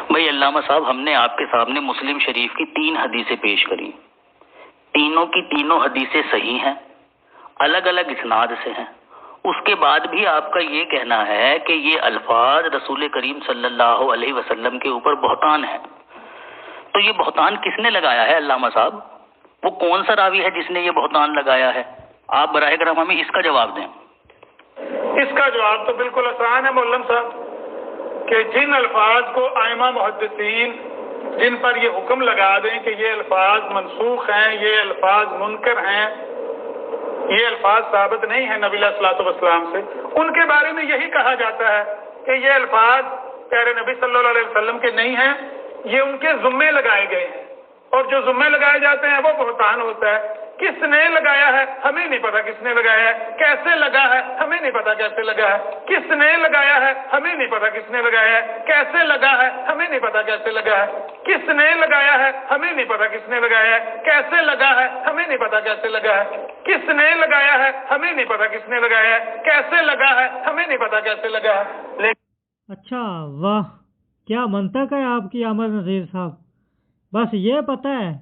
بھائی علامہ صاحب، ہم نے آپ کے سامنے مسلم شریف کی 3 حدیثیں پیش کری، تینوں کی تینوں حدیثیں صحیح ہیں، الگ الگ اسناد سے ہیں۔ اس کے بعد بھی آپ کا یہ کہنا ہے کہ یہ الفاظ رسول کریم صلی اللہ علیہ وسلم کے اوپر بہتان ہے، تو یہ بہتان کس نے لگایا ہے علامہ صاحب؟ وہ کون سا راوی ہے جس نے یہ بہتان لگایا ہے؟ آپ براہ کرم ہمیں اس کا جواب دیں۔ اس کا جواب تو بالکل آسان ہے مولم صاحب، کہ جن الفاظ کو ائمہ محدثین جن پر یہ حکم لگا دیں کہ یہ الفاظ منسوخ ہیں، یہ الفاظ منکر ہیں، یہ الفاظ ثابت نہیں ہیں نبی علیہ الصلوۃ والسلام سے، ان کے بارے میں یہی کہا جاتا ہے کہ یہ الفاظ پیارے نبی صلی اللہ علیہ وسلم کے نہیں ہیں، یہ ان کے ذمے لگائے گئے ہیں، اور جو ذمے لگائے جاتے ہیں وہ بہتان ہوتا ہے۔ کس نے لگایا ہے ہمیں نہیں پتا، کس نے لگایا ہے، کیسے لگا ہے ہمیں نہیں پتا، کیسے لگا ہے، کس نے لگایا ہے ہمیں نہیں پتا، کس نے لگایا ہے، کیسے لگا ہے ہمیں نہیں پتا، کیسے لگا ہے، کس نے لگایا ہے ہمیں نہیں پتا، کس نے لگایا ہے، کیسے لگا ہے ہمیں نہیں پتا، کیسے لگا ہے، کس نے لگایا ہے ہمیں نہیں پتا، کس نے لگایا ہے، کیسے لگا ہے ہمیں نہیں پتا، کیسے لگا ہے۔ اچھا، واہ کیا منطق ہے آپ کی احمد نذیر صاحب۔ بس یہ پتہ ہے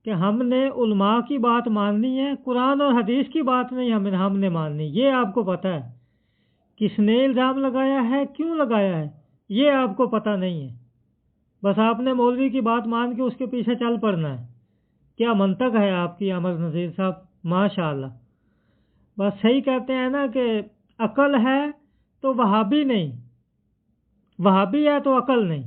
کہ ہم نے علماء کی بات ماننی ہے، قرآن اور حدیث کی بات نہیں ہم نے ماننی، یہ آپ کو پتہ ہے۔ کس نے الزام لگایا ہے، کیوں لگایا ہے، یہ آپ کو پتہ نہیں ہے۔ بس آپ نے مولوی کی بات مان کے اس کے پیچھے چل پڑنا ہے۔ کیا منطق ہے آپ کی احمد نذیر صاحب، ماشاء اللہ۔ بس صحیح کہتے ہیں نا کہ عقل ہے تو وہابی نہیں، وہابی ہے تو عقل نہیں۔